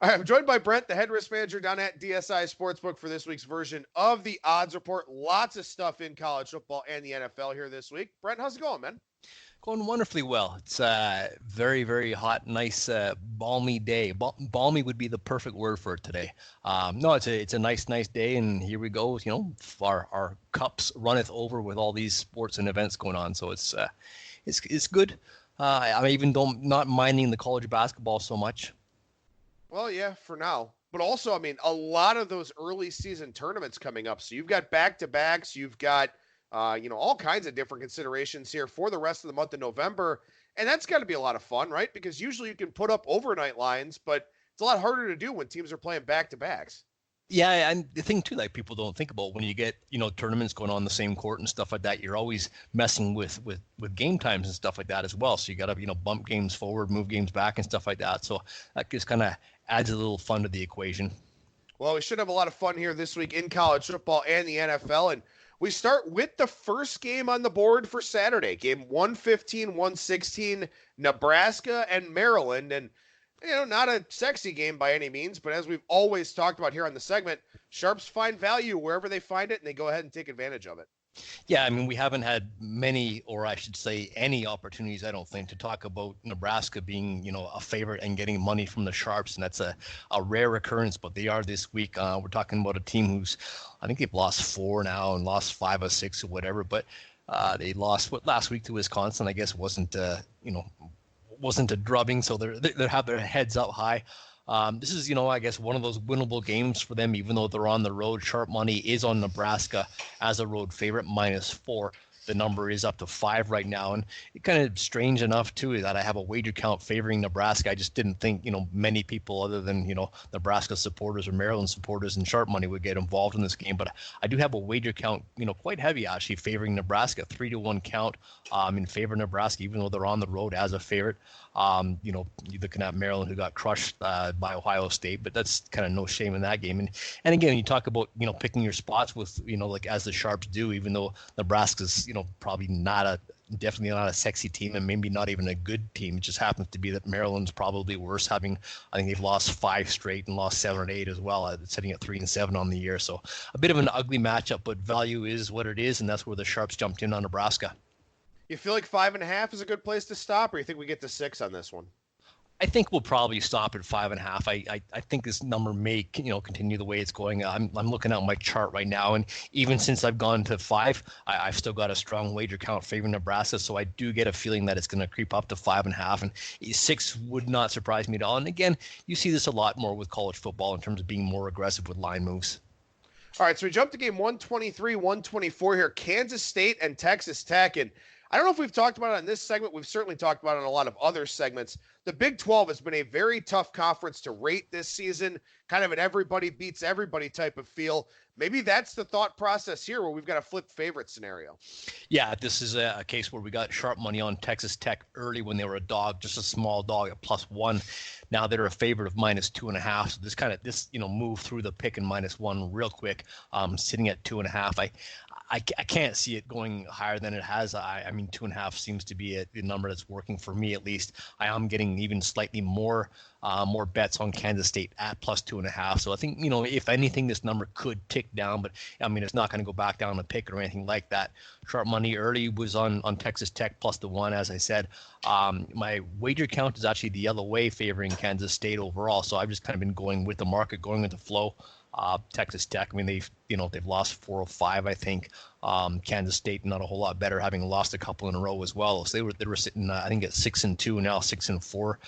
I'm joined by Brent, the head risk manager down at DSI Sportsbook for this week's version of the Odds Report. Lots of stuff in college football and the NFL here this week. Brent, how's it going, man? Going wonderfully well. It's a very, very hot, nice, balmy day. Balmy would be the perfect word for it today. No, it's a nice day, and here we go. You know, our cups runneth over with all these sports and events going on. So it's good. I even not minding the college basketball so much. Well, yeah, for now. But also, I mean, a lot of those early season tournaments coming up. So you've got back-to-backs, you've got all kinds of different considerations here for the rest of the month of November. And that's got to be a lot of fun, right? Because usually you can put up overnight lines, but it's a lot harder to do when teams are playing back-to-backs. Yeah, and the thing too, like people don't think about when you get, tournaments going on the same court and stuff like that, you're always messing with game times and stuff like that as well. So you got to, bump games forward, move games back and stuff like that. So that just kind of adds a little fun to the equation. Well, we should have a lot of fun here this week in college football and the NFL. And we start with the first game on the board for Saturday, game 115-116, Nebraska and Maryland. And, not a sexy game by any means, but as we've always talked about here on the segment, sharps find value wherever they find it, and they go ahead and take advantage of it. Yeah, I mean, we haven't had many, or I should say any opportunities, I don't think, to talk about Nebraska being, a favorite and getting money from the sharps, and that's a rare occurrence, but they are this week. We're talking about a team who's, I think they've lost 4 now and lost 5 or 6 or whatever, but they lost last week to Wisconsin. I guess wasn't a drubbing, so they have their heads up high. This is, I guess one of those winnable games for them, even though they're on the road. Sharp money is on Nebraska as a road favorite, -4. The number is up to 5 right now. And it kind of strange enough, too, that I have a wager count favoring Nebraska. I just didn't think, many people other than, Nebraska supporters or Maryland supporters and sharp money would get involved in this game. But I do have a wager count, quite heavy, actually, favoring Nebraska. 3-1 count in favor of Nebraska, even though they're on the road as a favorite. You're looking at Maryland, who got crushed by Ohio State, but that's kind of no shame in that game. And again, you talk about, picking your spots with, like as the Sharps do, even though Nebraska's, probably definitely not a sexy team and maybe not even a good team. It just happens to be that Maryland's probably worse, I think they've lost 5 straight and lost 7 or 8 as well, sitting at 3-7 on the year. So a bit of an ugly matchup, but value is what it is, and that's where the Sharps jumped in on Nebraska. You feel like 5.5 is a good place to stop, or you think we get to 6 on this one? I think we'll probably stop at 5.5. I think this number may, continue the way it's going. I'm looking at my chart right now, and even since I've gone to 5, I've still got a strong wager count favoring Nebraska. So I do get a feeling that it's going to creep up to 5.5, and 6 would not surprise me at all. And again, you see this a lot more with college football in terms of being more aggressive with line moves. All right, so we jumped to game 123, 124 here, Kansas State and Texas Tech, and I don't know if we've talked about it on this segment. We've certainly talked about it on a lot of other segments. The Big 12 has been a very tough conference to rate this season, kind of an everybody beats everybody type of feel. Maybe that's the thought process here where we've got a flip favorite scenario. Yeah, this is a case where we got sharp money on Texas Tech early when they were a dog, just a small dog at +1. Now they're a favorite of -2.5. So this move through the pick and -1 real quick, sitting at 2.5. I can't see it going higher than it has. I mean, 2.5 seems to be the number that's working for me at least. I am getting even slightly more bets on Kansas State at +2.5. So I think, if anything, this number could tick down, but I mean, it's not going to go back down the pick or anything like that. Sharp money early was on Texas Tech +1, as I said. My wager count is actually the other way, favoring Kansas State overall. So I've just kind of been going with the market, going with the flow. Texas Tech, I mean, they've lost 4 or 5, I think. Kansas State not a whole lot better, having lost a couple in a row as well. So they were sitting, I think, at 6-2, now 6-4,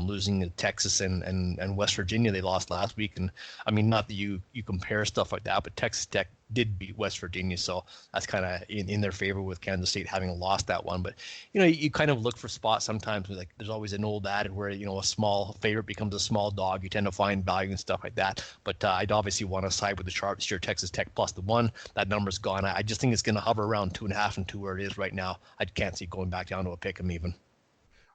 losing to Texas and West Virginia. They lost last week, and I mean, not that you compare stuff like that, but Texas Tech did beat West Virginia, so that's kind of in their favor with Kansas State having lost that one. But you kind of look for spots sometimes. Like there's always an old adage where a small favorite becomes a small dog. You tend to find value and stuff like that. But I'd obviously want to side with the Sharps here. Texas Tech +1. That number's gone. I just think it's going to hover around 2.5 and 2 where it is right now. I can't see going back down to a pick 'em even.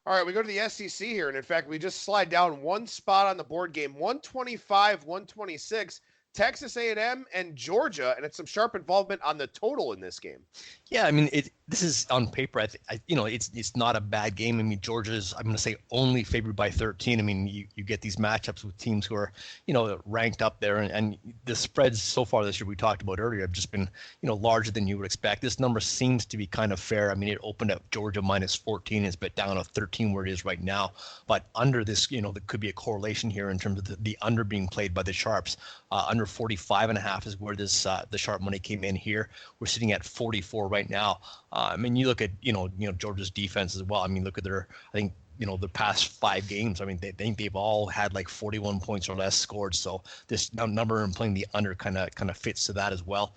All right, we go to the SEC here, and in fact, we just slide down one spot on the board game, 125, 126. Texas A&M and Georgia, and it's some sharp involvement on the total in this game. Yeah, I mean, this is on paper. It's not a bad game. I mean, Georgia's, I'm going to say, only favored by 13. I mean, you get these matchups with teams who are, ranked up there, and the spreads so far this year we talked about earlier have just been, larger than you would expect. This number seems to be kind of fair. I mean, it opened at Georgia minus 14, it's been down to 13 where it is right now. But under this, there could be a correlation here in terms of the under being played by the sharps. Under 45.5 is where this the sharp money came in here. We're sitting at 44 right now. I mean, you look at Georgia's defense as well. I mean, look at their the past 5 games. I mean, they've all had like 41 points or less scored. So this number and playing the under kind of fits to that as well.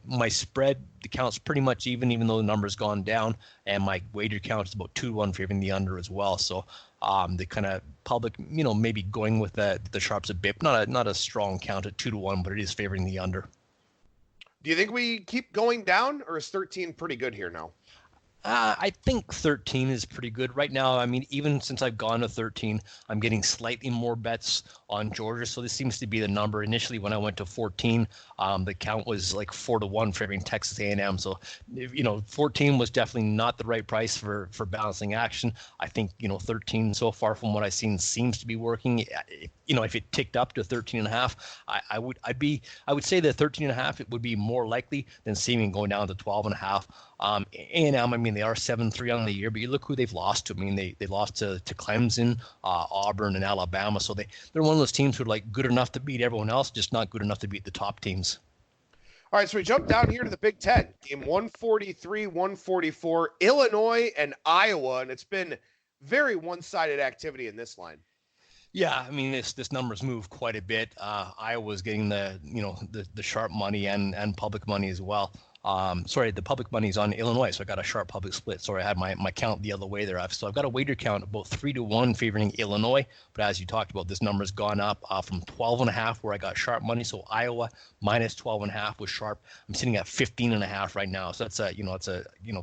My spread, the count's pretty much even though the number's gone down, and my wager count is about 2-1 favoring the under as well. So the kind of public, maybe going with the sharps a bit, not a strong count at 2-1, but it is favoring the under. Do you think we keep going down, or is 13 pretty good here now? I think 13 is pretty good right now. I mean, even since I've gone to 13, I'm getting slightly more bets on Georgia. So this seems to be the number. Initially, when I went to 14, the count was like 4-1 favoring Texas A&M. So, 14 was definitely not the right price for balancing action. I think, 13 so far from what I've seen seems to be working. If it ticked up to 13.5, I would say that 13.5 it would be more likely than seeing going down to 12.5. A&M, I mean, they are 7-3 on the year, but you look who they've lost to. I mean, they lost to Clemson, Auburn, and Alabama. So they're one of those teams who are like good enough to beat everyone else, just not good enough to beat the top teams. All right, so we jump down here to the Big Ten. Game 143, 144, Illinois and Iowa, and it's been very one-sided activity in this line. Yeah, I mean, this number's moved quite a bit. Iowa's getting the sharp money and public money as well. The public money's on Illinois, so I got a sharp public split. Sorry, I had my count the other way there. So I've got a wager count about 3-1 favoring Illinois, but as you talked about, this number's gone up from 12.5 where I got sharp money. So Iowa minus 12.5 was sharp. I'm sitting at 15.5 right now. So that's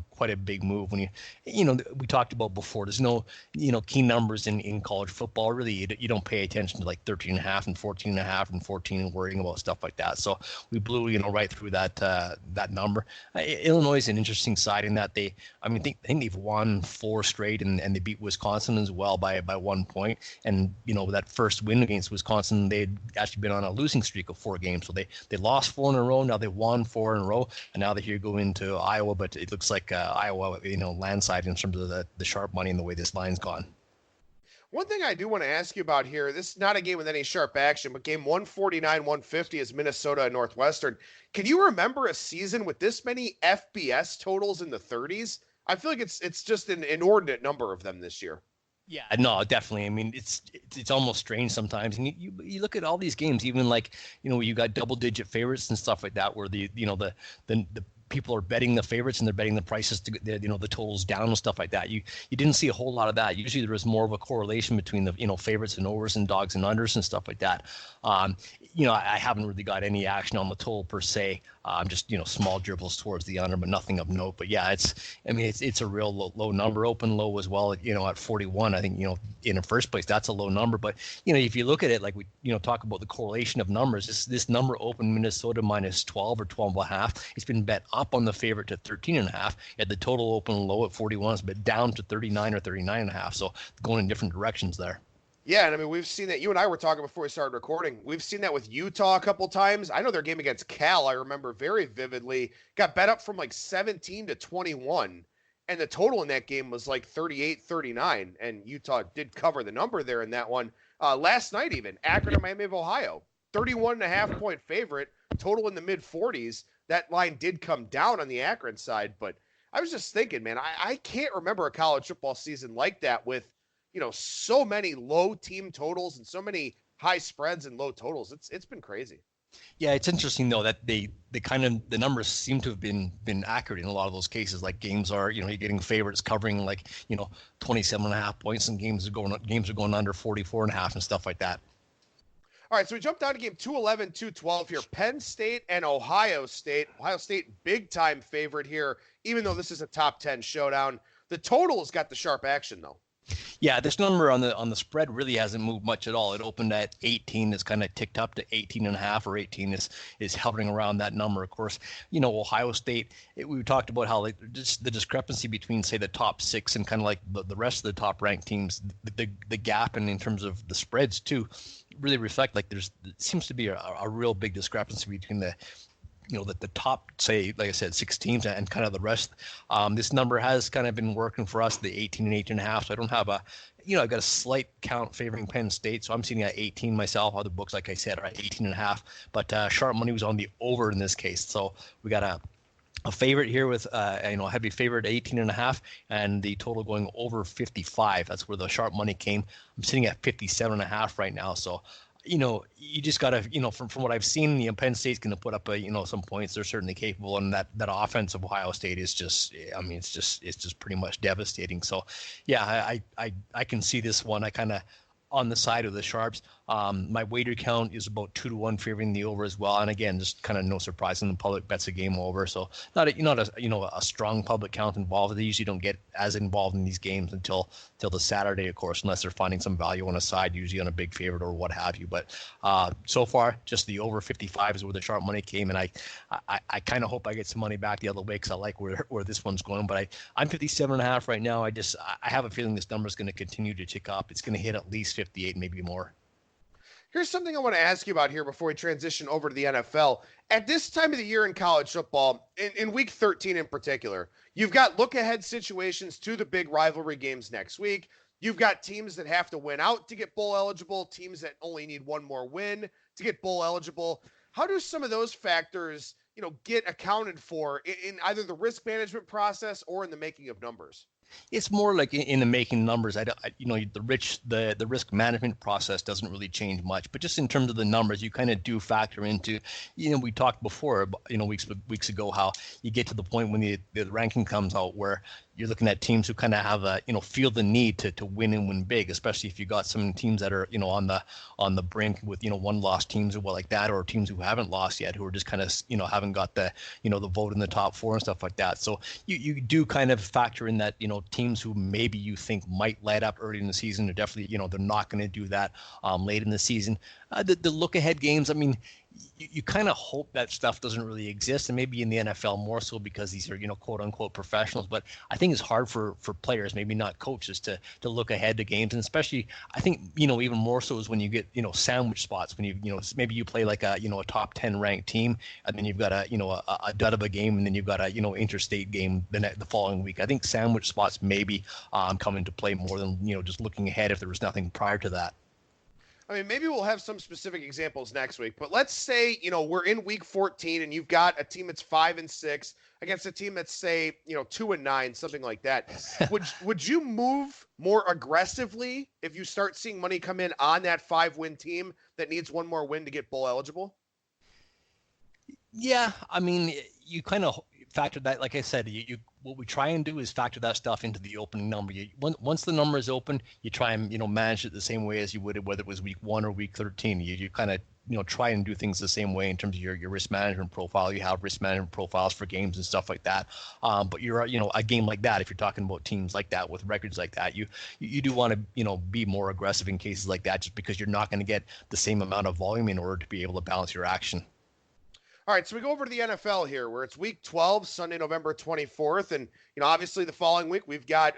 quite a big move. When we talked about before, there's no key numbers in college football. Really, you don't pay attention to like 13.5 and 14.5 and 14 and worrying about stuff like that. So we blew right through that number. Illinois is an interesting side in that I think they've won 4 straight and they beat Wisconsin as well by 1 point. And that first win against Wisconsin, they'd actually been on a losing streak of 4 games. So they lost 4 in a row. Now they won 4 in a row, and now they're here going to Iowa. But it looks like Iowa, landslide in terms of the sharp money and the way this line's gone. One thing I do want to ask you about here, this is not a game with any sharp action, but game 149, 150 is Minnesota and Northwestern. Can you remember a season with this many FBS totals in the 30s? I feel like it's just an inordinate number of them this year. Yeah, no, definitely. I mean, it's almost strange sometimes. And you look at all these games, even like, you got double-digit favorites and stuff like that, where the people are betting the favorites and they're betting the prices to the totals down and stuff like that. You didn't see a whole lot of that. Usually there was more of a correlation between the favorites and overs and dogs and unders and stuff like that. I haven't really got any action on the total per se. I'm just small dribbles towards the under, but nothing of note. But yeah, it's a real low number, open low as well. At 41, I think in the first place that's a low number. But if you look at it, like we talk about the correlation of numbers, this number opened Minnesota minus 12 or 12.5. It's been bet up on the favorite to 13.5. At the total open low at 41, it's been down to 39 or 39.5. So going in different directions there. Yeah, and I mean, we've seen that. You and I were talking before we started recording. We've seen that with Utah a couple times. I know their game against Cal, I remember very vividly, got bet up from like 17 to 21, and the total in that game was like 38-39, and Utah did cover the number there in that one. Last night even, Akron and Miami of Ohio, 31.5 point favorite, total in the mid-40s. That line did come down on the Akron side, but I was just thinking, man, I can't remember a college football season like that with so many low team totals and so many high spreads and low totals. It's been crazy. Yeah, it's interesting though that the numbers seem to have been accurate in a lot of those cases. Like games are, you're getting favorites covering 27.5 points, and games are going under 44.5 and stuff like that. All right, so we jump down to game 211, 212 here. Penn State and Ohio State. Ohio State big time favorite here, even though this is a top 10 showdown. The total has got the sharp action though. Yeah, this number on the spread really hasn't moved much at all. It opened at 18, it's kind of ticked up to 18.5, or 18 is hovering around that number. Of course, Ohio State, we talked about how just the discrepancy between, say, the top six and kind of like the rest of the top ranked teams, the gap in terms of the spreads too, really reflect like it seems to be a real big discrepancy between the top, say, like I said, 6 teams and kind of the rest. This number has kind of been working for us, the 18 and 18.5. So I don't have I've got a slight count favoring Penn State. So I'm sitting at 18 myself. Other books, like I said, are at 18.5. But sharp money was on the over in this case. So we got a favorite here with a heavy favorite at 18.5, and the total going over 55. That's where the sharp money came. I'm sitting at 57.5 right now. So you just got to, from what I've seen, Penn State's going to put up some points. They're certainly capable, and that offense of Ohio State is just, it's just pretty much devastating. So, yeah, I can see this one. I kind of on the side of the sharps. My wager count is about 2-1 favoring the over as well. And again, just kind of no surprise in the public bets a game over. So not a strong public count involved. They usually don't get as involved in these games until the Saturday, of course, unless they're finding some value on a side, usually on a big favorite or what have you. But so far, just the over 55 is where the sharp money came. And I kind of hope I get some money back the other way because I like where this one's going. But I'm 57.5 right now. I have a feeling this number is going to continue to tick up. It's going to hit at least 58, maybe more. Here's something I want to ask you about here before we transition over to the NFL. At this time of the year in college football, in week 13 in particular, you've got look-ahead situations to the big rivalry games next week. You've got teams that have to win out to get bowl eligible, teams that only need one more win to get bowl eligible. How do some of those factors, get accounted for in either the risk management process or in the making of numbers? It's more like in the making numbers. The risk management process doesn't really change much, but just in terms of the numbers, you kind of do factor into. We talked before, weeks ago, how you get to the point when the ranking comes out where you're looking at teams who kind of have feel the need to win and win big, especially if you got some teams that are on the brink with one loss teams or like that, or teams who haven't lost yet, who are just kind of haven't got the the vote in the top 4 and stuff like that. So you do kind of factor in that teams who maybe you think might light up early in the season are definitely they're not going to do that late in the season. The look ahead games, I mean, you kind of hope that stuff doesn't really exist, and maybe in the NFL more so because these are quote unquote professionals. But I think it's hard for players, maybe not coaches, to look ahead to games, and especially I think even more so is when you get sandwich spots, when maybe you play like a top 10 ranked team, and then you've got a dud of a game, and then you've got a interstate game the following week. I think sandwich spots maybe come into play more than just looking ahead if there was nothing prior to that. I mean, maybe we'll have some specific examples next week, but let's say, we're in week 14 and you've got a team that's 5-6 against a team that's, say, 2-9, something like that. Would you move more aggressively if you start seeing money come in on that 5-win team that needs one more win to get bowl eligible? Yeah, I mean, you kind of factor that, like I said, what we try and do is factor that stuff into the opening number. Once the number is open, you try and manage it the same way as you would whether it was week 1 or week 13. You kind of try and do things the same way in terms of your risk management profile. You have risk management profiles for games and stuff like that. But you're a game like that, if you're talking about teams like that with records like that, you do want to be more aggressive in cases like that, just because you're not going to get the same amount of volume in order to be able to balance your action. All right, so we go over to the NFL here, where it's week 12, Sunday, November 24th, and obviously the following week we've got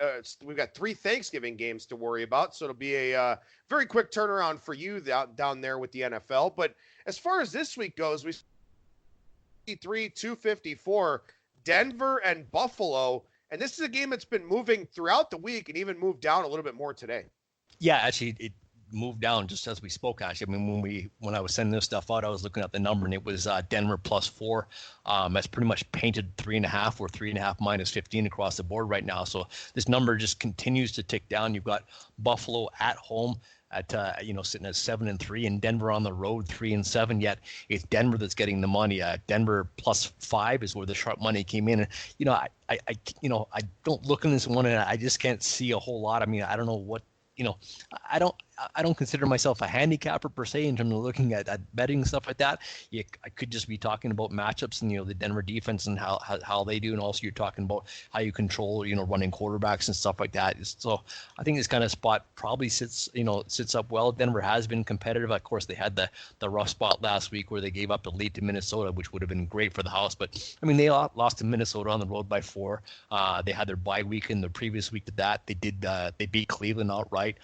3 Thanksgiving games to worry about, so it'll be a very quick turnaround for you down there with the NFL. But as far as this week goes, we see 254, Denver and Buffalo, and this is a game that's been moving throughout the week and even moved down a little bit more today. Yeah, actually, it moved down just as we spoke. Actually, I mean, when I was sending this stuff out, I was looking at the number, and it was Denver +4. That's pretty much painted 3.5 or 3.5 minus 15 across the board right now. So this number just continues to tick down. You've got Buffalo at home at sitting at 7-3, and Denver on the road 3-7. Yet it's Denver that's getting the money. Denver +5 is where the sharp money came in. And I don't look in this one, and I just can't see a whole lot. I mean, I don't know what. I don't consider myself a handicapper per se in terms of looking at betting stuff like that. I could just be talking about matchups and the Denver defense and how they do, and also you're talking about how you control running quarterbacks and stuff like that. So I think this kind of spot probably sits up well. Denver has been competitive. Of course, they had the rough spot last week where they gave up the lead to Minnesota, which would have been great for the house. But I mean, they lost to Minnesota on the road by 4. They had their bye week in the previous week to that. They beat Cleveland outright.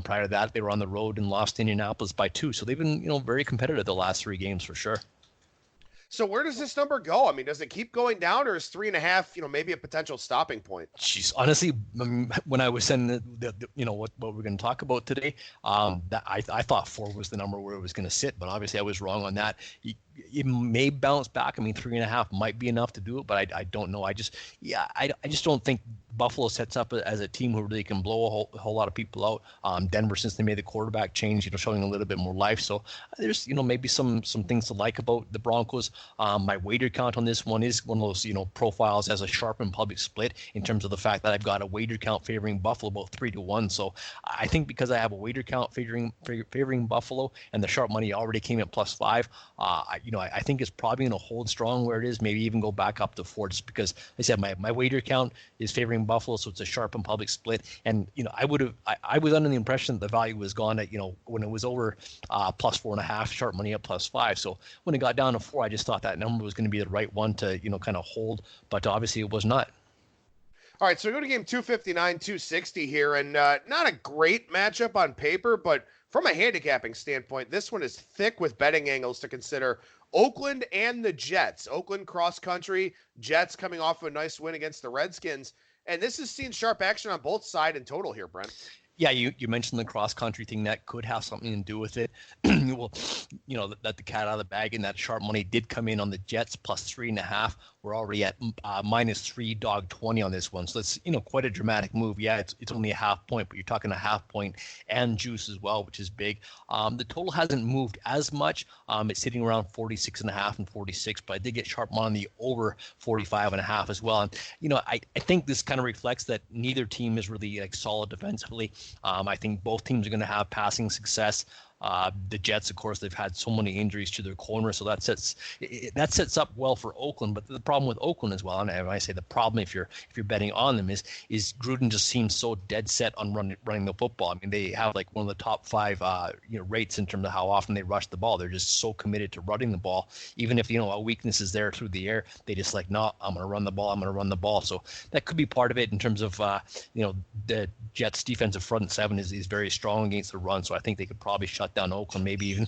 Prior to that, they were on the road and lost to Indianapolis by 2. So they've been very competitive the last 3 games for sure. So where does this number go? I mean, does it keep going down, or is 3.5, maybe a potential stopping point? Jeez, honestly, when I was saying what we're going to talk about today, that I thought 4 was the number where it was going to sit, but obviously I was wrong on that. It may bounce back. I mean, 3.5 might be enough to do it, but I don't know. I just don't think Buffalo sets up as a team who really can blow a whole lot of people out. Denver, since they made the quarterback change, showing a little bit more life. So there's maybe some things to like about the Broncos. My wager count on this one is one of those profiles as a sharp and public split in terms of the fact that I've got a wager count favoring Buffalo about 3-1. So I think because I have a wager count favoring Buffalo and the sharp money already came at +5, I think it's probably going to hold strong where it is, maybe even go back up to 4, just because I said my wager count is favoring Buffalo, so it's a sharp and public split. And I was under the impression that the value was gone at when it was over +4.5, sharp money at +5. So when it got down to 4, I just thought that number was going to be the right one to kind of hold, but obviously it was not. All right, so we go to game 259, 260 here, and not a great matchup on paper, but from a handicapping standpoint, this one is thick with betting angles to consider. Oakland and the Jets. Oakland cross country, Jets coming off of a nice win against the Redskins. And this has seen sharp action on both sides in total here, Brent. Yeah, you mentioned the cross country thing. That could have something to do with it. Well, let the cat out of the bag, and that sharp money did come in on the Jets +3.5. We're already at -3 dog 20 on this one. So it's, quite a dramatic move. Yeah, it's only a half point, but you're talking a half point and juice as well, which is big. The total hasn't moved as much. It's sitting around 46.5 and 46, but I did get sharp money on the over 45.5 as well. And, I think this kind of reflects that neither team is really solid defensively. I think both teams are going to have passing success. The Jets, of course, they've had so many injuries to their corner, so that sets up well for Oakland. But the problem with Oakland as well, and I say the problem if you're betting on them is Gruden just seems so dead set on running the football. I mean, they have one of the top 5 rates in terms of how often they rush the ball. They're just so committed to running the ball, even if a weakness is there through the air. They just no, I'm going to run the ball. I'm going to run the ball. So that could be part of it in terms of the Jets' defensive front 7 is very strong against the run. So I think they could probably shut down Oakland, maybe even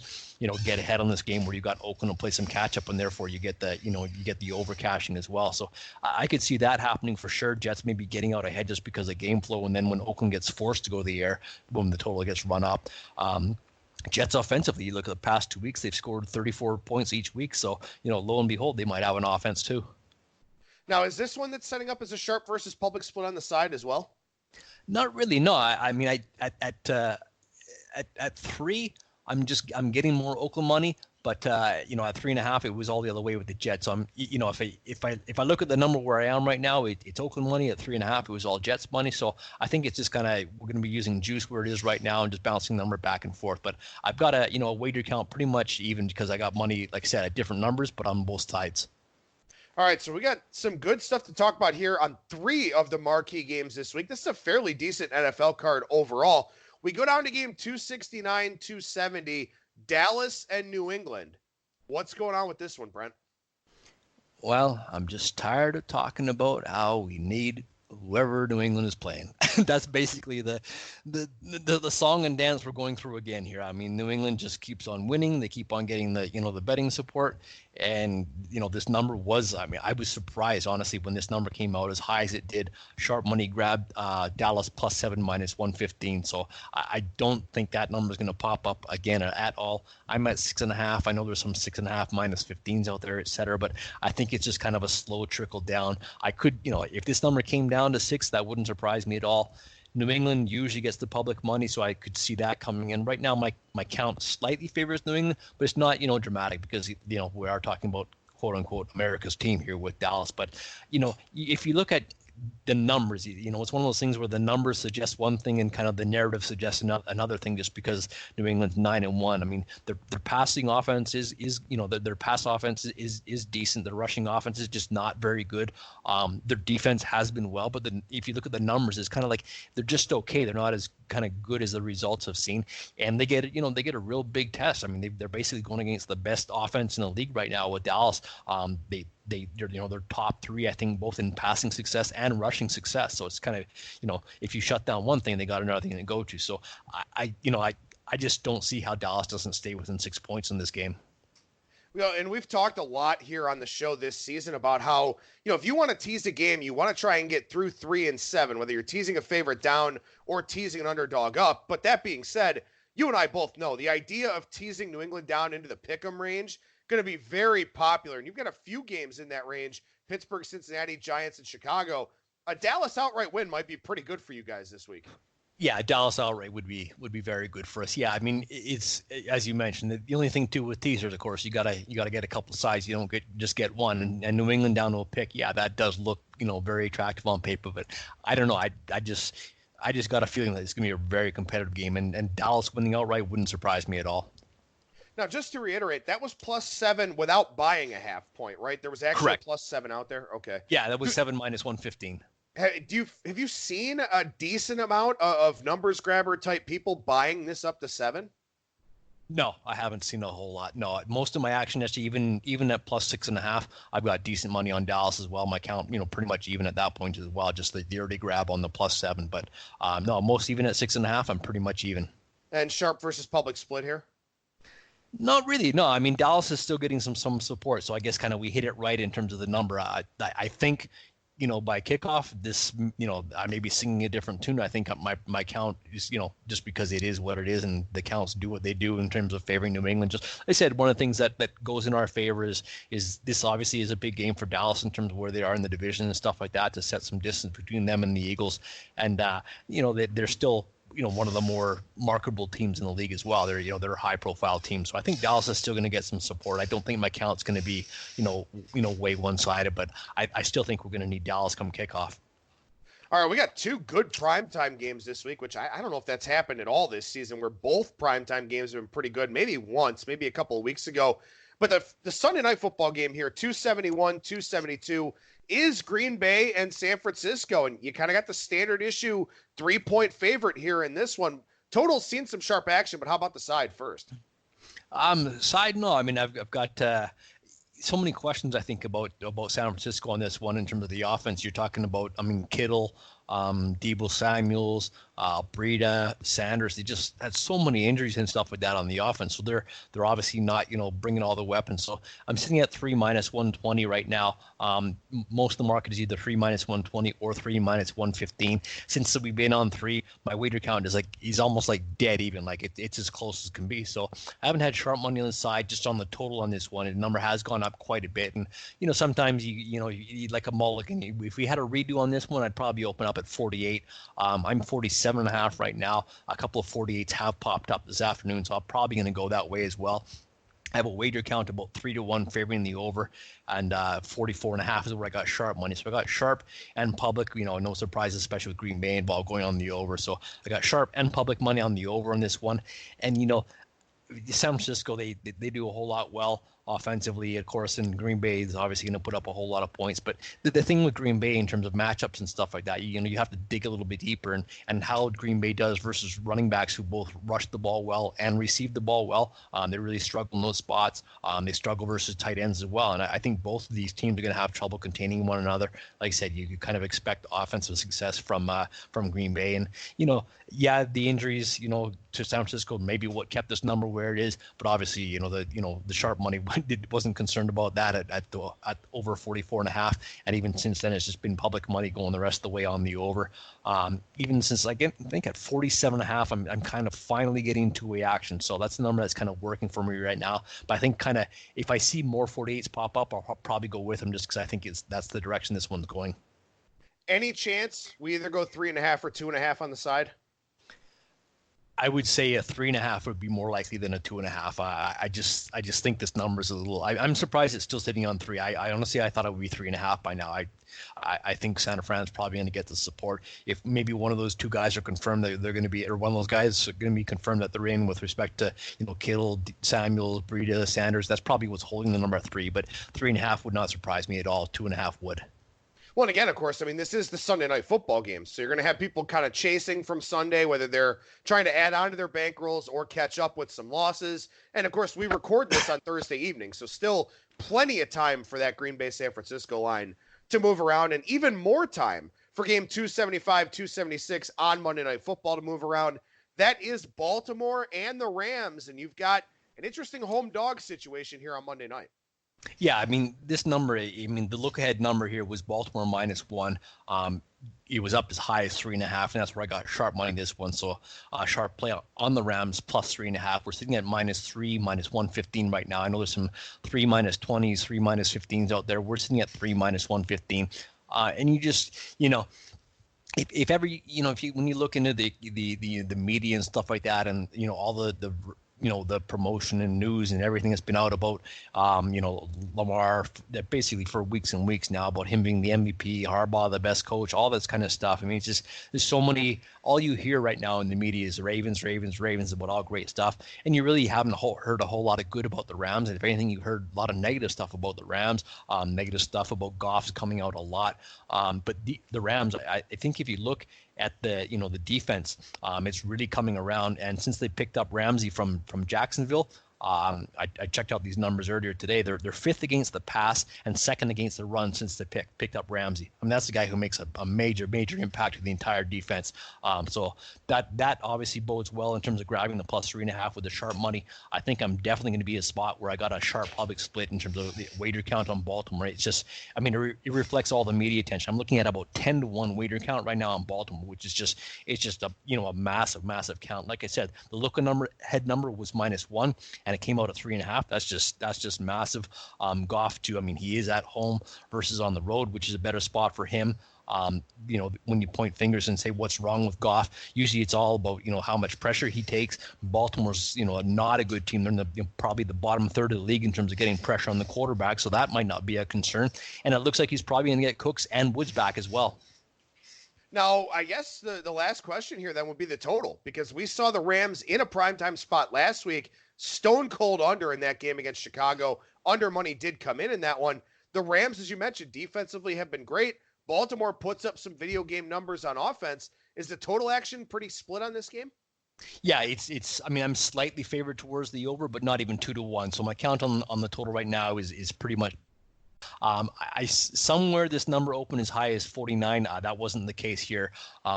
get ahead on this game where you got Oakland and play some catch up, and therefore you get the over cashing as well. So I could see that happening for sure. Jets maybe getting out ahead just because of game flow, and then when Oakland gets forced to go to the air, boom, the total gets run up. Jets offensively, you look at the past 2 weeks, they've scored 34 points each week. So lo and behold, they might have an offense too. Now, is this one that's setting up as a sharp versus public split on the side as well? Not really. No, I mean, at 3, I'm getting more Oakland money, but at 3.5, it was all the other way with the Jets. So if I look at the number where I am right now, it's Oakland money. At 3.5, it was all Jets money. So I think it's just we're going to be using juice where it is right now and just bouncing the number back and forth. But I've got a wager count pretty much even because I got money, like I said, at different numbers, but on both sides. All right, so we got some good stuff to talk about here on 3 of the marquee games this week. This is a fairly decent NFL card overall. We go down to game 269, 270, Dallas and New England. What's going on with this one, Brent? Well, I'm just tired of talking about how we need whoever New England is playing. That's basically the song and dance we're going through again here. I mean, New England just keeps on winning. They keep on getting the betting support. And, this number was, I was surprised, honestly, when this number came out as high as it did. Sharp money grabbed Dallas +7 -115. So I don't think that number is going to pop up again at all. I'm at 6.5. I know there's some 6.5 -15s out there, et cetera, but I think it's just kind of a slow trickle down. I could, if this number came down to 6, that wouldn't surprise me at all. New England usually gets the public money, so I could see that coming in. Right now, my count slightly favors New England, but it's not, dramatic because, we are talking about, quote unquote, America's team here with Dallas. But, if you look at the numbers. It's one of those things where the numbers suggest one thing and kind of the narrative suggests another thing, just because New England's 9-1. I mean, their passing offense is their pass offense is decent. Their rushing offense is just not very good. Their defense has been well, but then if you look at the numbers, it's kind of like they're just okay. They're not as kind of good as the results have seen, and they get a real big test. I mean, they're basically going against the best offense in the league right now with Dallas. They're top three, I think, both in passing success and rushing success. So it's kind of, if you shut down one thing, they got another thing to go to. So I just don't see how Dallas doesn't stay within 6 points in this game. And we've talked a lot here on the show this season about how, if you want to tease a game, you want to try and get through 3 and 7, whether you're teasing a favorite down or teasing an underdog up. But that being said, you and I both know the idea of teasing New England down into the pick'em range going to be very popular. And you've got a few games in that range: Pittsburgh, Cincinnati, Giants, and Chicago. A Dallas outright win might be pretty good for you guys this week. Yeah, Dallas outright would be very good for us. Yeah, I mean, it's, as you mentioned, the only thing too with teasers, of course, you gotta get a couple sides. You don't just get one. And New England down to a pick, yeah, that does look very attractive on paper. But I don't know. I just got a feeling that it's gonna be a very competitive game, and Dallas winning outright wouldn't surprise me at all. Now, just to reiterate, that was +7 without buying a half point, right? There was actually Correct. +7 out there. Okay. Yeah, that was 7 minus 115. Have you seen a decent amount of numbers grabber type people buying this up to 7? No, I haven't seen a whole lot. No, most of my action yesterday, even at +6.5, I've got decent money on Dallas as well. My count, pretty much even at that point as well. Just the early grab on the +7, but no, most even at 6.5, I'm pretty much even. And sharp versus public split here? Not really. No, I mean, Dallas is still getting some support, so I guess kind of we hit it right in terms of the number. I think, by kickoff, this, I may be singing a different tune. I think my count is, just because it is what it is, and the counts do what they do in terms of favoring New England. Just, like I said, one of the things that goes in our favor is this obviously is a big game for Dallas in terms of where they are in the division and stuff like that, to set some distance between them and the Eagles. And, they're still, one of the more marketable teams in the league as well. They're a high profile team. So I think Dallas is still going to get some support. I don't think my count's going to be, way one-sided, but I still think we're going to need Dallas come kickoff. All right, we got 2 good primetime games this week, which I don't know if that's happened at all this season, where both primetime games have been pretty good. Maybe once, maybe a couple of weeks ago. But the Sunday night football game here, 271, 272, is Green Bay and San Francisco. And you kind of got the standard issue 3-point favorite here in this one. Total's seen some sharp action, but how about the side first? Side, no. I mean, I've got so many questions, I think, about San Francisco on this one in terms of the offense. You're talking about, Kittle, Deebo Samuels, Breida, Sanders. They just had so many injuries and stuff like that on the offense. So they're obviously not, bringing all the weapons. So I'm sitting at 3 minus 120 right now. Most of the market is either 3 minus 120 or 3 minus 115. Since we've been on 3, my wager count is he's almost dead even. It's as close as can be. So I haven't had sharp money on the side, just on the total on this one. The number has gone up quite a bit. And, sometimes you like a mulligan. If we had a redo on this one, I'd probably open up at 48. I'm 47.5 right now. A couple of 48s have popped up this afternoon, so I'm probably going to go that way as well. I have a wager count about 3-1 favoring the over, and 44.5 is where I got sharp money. So I got sharp and public, no surprises, especially with Green Bay involved, going on the over. So I got sharp and public money on the over on this one. And, San Francisco, they do a whole lot well offensively, of course, and Green Bay is obviously going to put up a whole lot of points. But the thing with Green Bay in terms of matchups and stuff like that, you have to dig a little bit deeper, and how Green Bay does versus running backs who both rush the ball well and receive the ball well. They really struggle in those spots. They struggle versus tight ends as well. And I think both of these teams are going to have trouble containing one another. Like I said, you kind of expect offensive success from Green Bay. And, the injuries, to San Francisco, maybe what kept this number where it is. But obviously, the sharp money wasn't concerned about that at over 44.5, and even since then it's just been public money going the rest of the way on the over. Even since I think at 47.5, I'm kind of finally getting two-way action, so that's the number that's kind of working for me right now. But I think kind of if I see more 48s pop up, I'll probably go with them, just because I think that's the direction this one's going. Any chance we either go 3.5 or 2.5 on the side? I would say a 3.5 would be more likely than a 2.5. I just think this number is a little. I'm surprised it's still sitting on 3. I honestly I thought it would be 3.5 by now. I think Santa Fran's probably going to get the support. If maybe one of those two guys are confirmed that they're going to be, or one of those guys are going to be confirmed that they're in with respect to Kittle, Samuels, Breida, Sanders. That's probably what's holding the number 3. But 3.5 would not surprise me at all. 2.5 would. Well, and again, of course, I mean, this is the Sunday night football game. So you're going to have people kind of chasing from Sunday, whether they're trying to add on to their bankrolls or catch up with some losses. And, of course, we record this on Thursday evening. So still plenty of time for that Green Bay-San Francisco line to move around, and even more time for game 275, 276 on Monday Night Football to move around. That is Baltimore and the Rams. And you've got an interesting home dog situation here on Monday night. Yeah, I mean, this number, the look-ahead number here was Baltimore -1. It was up as high as 3.5, and that's where I got sharp money this one. So sharp play on the Rams plus 3.5. We're sitting at -3, -115 right now. I know there's some 3 -20s, 3 -15s out there. We're sitting at 3 -115. And you just, if every, when you look into the media and stuff like that, and all the promotion and news and everything that's been out about, Lamar, that basically for weeks and weeks now, about him being the MVP, Harbaugh, the best coach, all this kind of stuff. I mean, it's just, there's so many, all you hear right now in the media is Ravens about all great stuff. And you really haven't heard a whole lot of good about the Rams. And if anything, you heard a lot of negative stuff about the Rams, negative stuff about Goff's coming out a lot. But the Rams, I think if you look at the defense, it's really coming around. And since they picked up Ramsey from Jacksonville, I checked out these numbers earlier today. They're 5th against the pass and 2nd against the run since they picked up Ramsey. I mean, that's the guy who makes a major impact to the entire defense. So that obviously bodes well in terms of grabbing the plus 3.5 with the sharp money. I think I'm definitely going to be a spot where I got a sharp public split in terms of the wager count on Baltimore. It's just, I mean, it reflects all the media attention. I'm looking at about 10-1 wager count right now on Baltimore, which is just, it's just a massive count. Like I said, the head number was -1. And it came out at 3.5. That's just massive. Goff too. I mean, he is at home versus on the road, which is a better spot for him. When you point fingers and say what's wrong with Goff, usually it's all about how much pressure he takes. Baltimore's not a good team. They're in probably the bottom third of the league in terms of getting pressure on the quarterback, so that might not be a concern. And it looks like he's probably going to get Cooks and Woods back as well. Now, I guess the last question here then would be the total, because we saw the Rams in a primetime spot last week, stone cold under in that game against Chicago. Under money did come in that one. The Rams, as you mentioned, defensively have been great. Baltimore puts up some video game numbers on offense. Is the total action pretty split on this game? Yeah, it's. I mean, I'm slightly favored towards the over, but not even 2-1. So my count on the total right now is pretty much. I somewhere this number opened as high as 49. That wasn't the case here.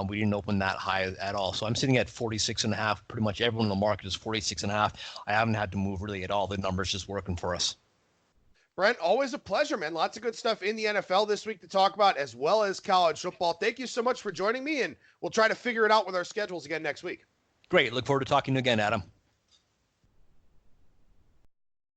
We didn't open that high at all. So I'm sitting at 46.5. Pretty much everyone in the market is 46.5. I haven't had to move really at all. The number's just working for us. Brent, always a pleasure, man. Lots of good stuff in the NFL this week to talk about, as well as college football. Thank you so much for joining me, and we'll try to figure it out with our schedules again next week. Great. Look forward to talking to you again, Adam.